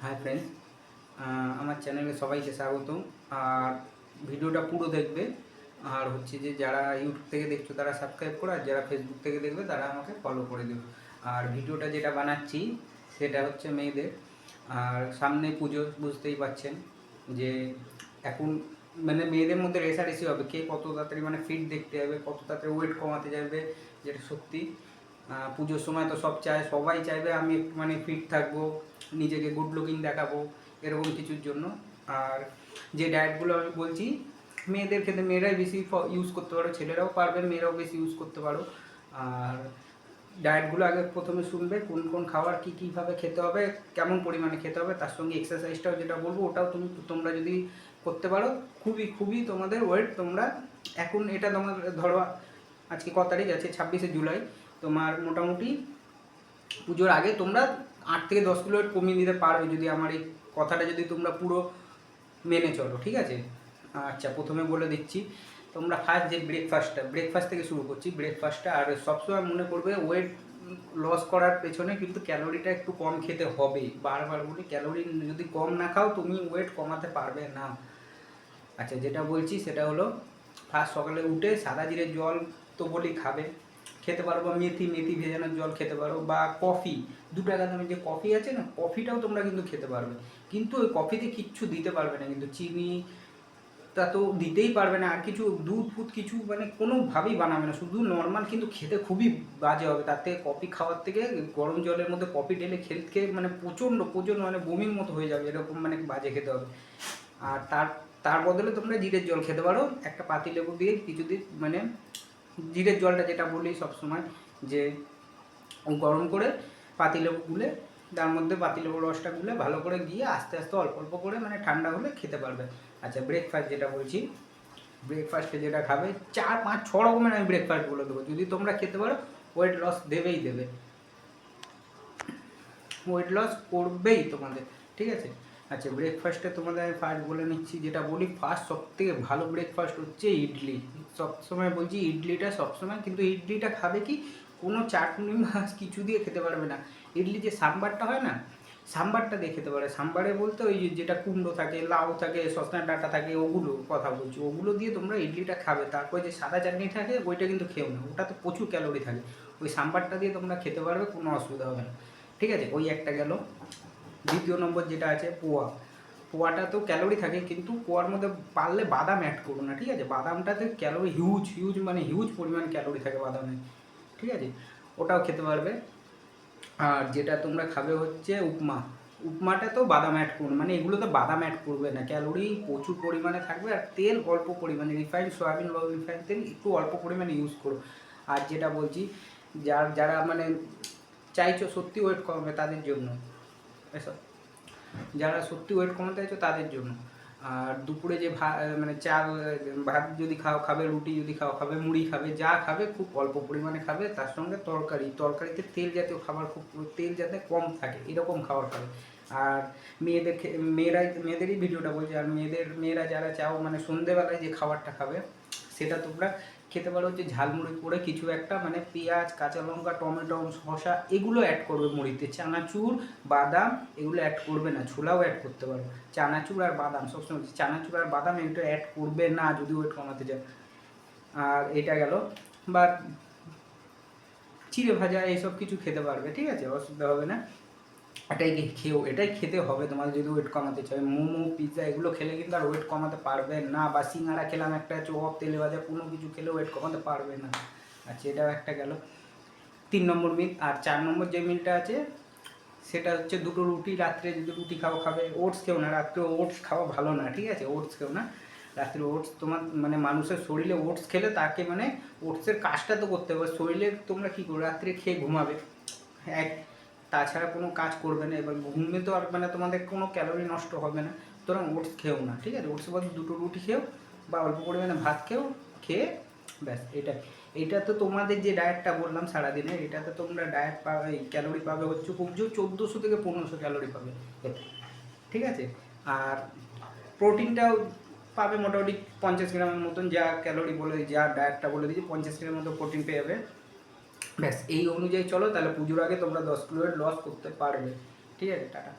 Hi friends, আমার চ্যানেলে সবাইকে স্বাগত। আর ভিডিওটা পুরো দেখবে। আর হচ্ছে যে যারা ইউটিউব থেকে দেখছো তারা সাবস্ক্রাইব করো, আর যারা ফেসবুক থেকে দেখবে তারা আমাকে ফলো করে দেবে। আর ভিডিওটা যেটা বানাচ্ছি সেটা হচ্ছে মেয়েদের। আর সামনে পুজো, বুঝতেই পারছেন যে এখন মানে মেয়েদের মধ্যে রেষারেষি হবে কে কত তাড়াতাড়ি মানে ফিট দেখতে যাবে, কত তাড়াতাড়ি ওয়েট কমাতে যাবে, যেটা সত্যি। পুজোর সময় তো সবাই চাইবে আমি একটু মানে ফিট থাকবো, নিজেকে গুড লুকিং দেখাবো, এরকম কিছুর জন্য। আর যে ডায়েটগুলো আমি বলছি মেয়েদের ক্ষেত্রে মেয়েরাই বেশি ইউজ করতে পারো, ছেলেরাও পারবে, মেয়েরাও বেশি ইউজ করতে পারো। আর ডায়েটগুলো আগে প্রথমে শুনবে কোন কোন খাবার কী কীভাবে খেতে হবে, কেমন পরিমাণে খেতে হবে, তার সঙ্গে এক্সারসাইজটাও যেটা বলবো ওটাও তোমরা যদি করতে পারো খুবই খুবই তোমাদের ওয়েট তোমরা এখন এটা তোমার ধরো আজকে ক তারিখ আছে 26শে জুলাই, তোমার মোটামুটি পুজোর আগে তোমরা 8 থেকে 10 কিলো ওয়েট কমিয়ে নিতে পারবে যদি আমার এই কথাটা যদি তোমরা পুরো মেনে চলো, ঠিক আছে? আচ্ছা, প্রথমে বলে দিচ্ছি তোমরা ফার্স্ট যে ব্রেকফাস্ট থেকে শুরু করছি। ব্রেকফাস্টটা আর সবসময় মনে করবে ওয়েট লস করার পেছনে কিন্তু ক্যালোরিটা একটু কম খেতে হবে। বারবার বলি ক্যালোরি যদি কম না খাও তুমি ওয়েট কমাতে পারবে না। আচ্ছা, যেটা বলছি সেটা হলো ফার্স্ট সকালে উঠে সাদা জিরের জল তো বলি খাবে, খেতে পারো, বা মেথি ভেজানোর জল খেতে পারো, বা কফি 2 টাকা দামের যে কফি আছে না, কফিটাও তোমরা কিন্তু খেতে পারবে। কিন্তু ওই কফিতে কিচ্ছু দিতে পারবে না, কিন্তু চিনি তা তো দিতেই পারবে না, আর কিছু দুধ ফুধ কিছু মানে কোনোভাবেই বানাবে না, শুধু নর্মাল, কিন্তু খেতে খুবই বাজে হবে। তার থেকে কফি খাওয়ার থেকে গরম জলের মধ্যে কফি ঢেলে খেয়ে মানে প্রচণ্ড মানে বমির মতো হয়ে যাবে, এরকম মানে বাজে খেতে হবে। আর তার বদলে তোমরা জিরের জল খেতে পারো, একটা পাতিলেবু দিয়ে কিছুদিন মানে জিরের জলটা যেটা বলি সবসময় যে গরম করে পাতিলেবু গুলে তার মধ্যে পাতিলেবুর রসটা গুলে ভালো করে গিয়ে আস্তে আস্তে অল্প অল্প করে মানে ঠান্ডা হলে খেতে পারবে। আচ্ছা, ব্রেকফাস্ট যেটা বলছি, ব্রেকফাস্টে যেটা খাবে 4 5 6 রকমের আমি ব্রেকফাস্ট বলে দেবো, যদি তোমরা খেতে পারো ওয়েট লস দেবেই দেবে, ওয়েট লস করবেই তোমাদের, ঠিক আছে? আচ্ছা, ব্রেকফাস্টে তোমাদের আমি ফার্স্ট বলে নিচ্ছি, যেটা বলি ফার্স্ট সবথেকে ভালো ব্রেকফাস্ট হচ্ছে ইডলি। সবসময় বলছি ইডলিটা সবসময়, কিন্তু ইডলিটা খাবে কি কোনো চাটনি মাছ কিছু দিয়ে খেতে পারবে না। ইডলি যে সাম্বারটা হয় না, সাম্বারটা দিয়ে খেতে পারে। সাম্বারে বলতে ওই যেটা কুমড়ো থাকে, লাউ থাকে, সজনা ডাঁটা থাকে, ওগুলো কথা বলছি, ওগুলো দিয়ে তোমরা ইডলিটা খাবে। তারপর যে সাদা চাটনি থাকে ওইটা কিন্তু খেও না, ওটা তো প্রচুর ক্যালোরি থাকে। ওই সাম্বারটা দিয়ে তোমরা খেতে পারবে, কোনো অসুবিধা হবে না, ঠিক আছে? ওই একটা গেল। দ্বিতীয় নম্বর যেটা আছে পোয়াটা তো ক্যালোরি থাকে, কিন্তু পোয়ার মধ্যে পারলে বাদাম অ্যাড করো না, ঠিক আছে? বাদামটাতে ক্যালোরি হিউজ মানে হিউজ পরিমাণ ক্যালোরি থাকে বাদামে, ঠিক আছে? ওটাও খেতে পারবে। আর যেটা তোমরা খাবে হচ্ছে উপমাটা তো বাদাম অ্যাড করবে, মানে এগুলোতে বাদাম অ্যাড করবে না, ক্যালোরি প্রচুর পরিমাণে থাকবে, আর তেল অল্প পরিমাণে, রিফাইন্ড সয়াবিন বা রিফাইন্ড তেল একটু অল্প পরিমাণে ইউজ করো। আর যেটা বলছি যারা মানে চাইছো সত্যি ওয়েট কমাবে তাদের জন্য এসব, যারা সত্যি ওয়েট কমাতে চাইছো তাদের জন্য। আর দুপুরে যে মানে ভাত যদি খাবে, রুটি যদি খাবে, মুড়ি খাবে, যা খাবে খুব অল্প পরিমাণে খাবে, তার সঙ্গে তরকারিতে তেল জাতীয় খাবার, খুব তেল যাতে কম থাকে এরকম খাবার খাবে। আর মেয়েদেরই ভিডিওটা বলছি। আর মেয়েরা যারা চাও মানে সন্ধেবেলায় যে খাবারটা খাবে সেটা তোমরা খেতে পারো হচ্ছে ঝালমুড়ি করে কিছু একটা, মানে পেঁয়াজ, কাঁচা লঙ্কা, টমেটো, শসা এগুলো অ্যাড করবে মুড়িতে, চানাচুর, বাদাম এগুলো অ্যাড করবে না, ছোলাও অ্যাড করতে পারো। চানাচুর আর বাদাম সবসময়, চানাচুর আর বাদাম এগুলো অ্যাড করবে না যদি ওয়েট কমাতে চাও। আর এটা গেল। বা চিড়ে ভাজা এইসব কিছু খেতে পারবে, ঠিক আছে, অসুবিধা হবে না। এটাই খেতে হবে তোমাদের যদি ওয়েট কমাতে চাই। মোমো, পিৎজা এগুলো খেলে কিন্তু আর ওয়েট কমাতে পারবে না, বা সিঙ্গারা খেলাম একটা, চপ, তেলে ভাজা কোনো কিছু খেলে ওয়েট কমাতে পারবে না। আচ্ছা, এটাও একটা গেল 3 নম্বর মিল। আর 4 নম্বর যে মিলটা আছে সেটা হচ্ছে 2টো রুটি। রাত্রে যদি রুটি খাবে, ওটস খেও না, রাত্রে ওটস খাওয়া ভালো না, ঠিক আছে? ওটস খেও না রাত্রে। ওটস তোমার মানে মানুষের শরীরে ওটস খেলে তাকে মানে ওটসের কাজটা তো করতে হবে, শরীরে তোমরা কী করো রাত্রে খেয়ে ঘুমাবে, তাছাড়া কোনো কাজ করবে না। এবার ঘুমে তো আর মানে তোমাদের কোনো ক্যালোরি নষ্ট হবে না, সুতরাং ওটস খেও না, ঠিক আছে? ওটসের বদলে 2টো রুটি খেও বা অল্প পরিমাণে ভাত খেয়ে ব্যাস। এইটা তো তোমাদের যে ডায়েটটা বললাম সারাদিনে, এটাতে তোমরা ডায়েট পাবে, ক্যালোরি পাবে হচ্ছে খুব জোর 1400 থেকে 1500 ক্যালোরি পাবে এতে, ঠিক আছে? আর প্রোটিনটাও পাবে মোটামুটি 50 গ্রামের মতন, যা ক্যালোরি বলে যা ডায়েটটা বলে দিয়েছি 50 গ্রামের মতো প্রোটিন পেয়ে যাবে। ব্যাস এই অনুযায়ী চলো, তাহলে পুজোর আগে তোমরা 10 কিলো লস করতে পারবে, ঠিক আছে? টাটা।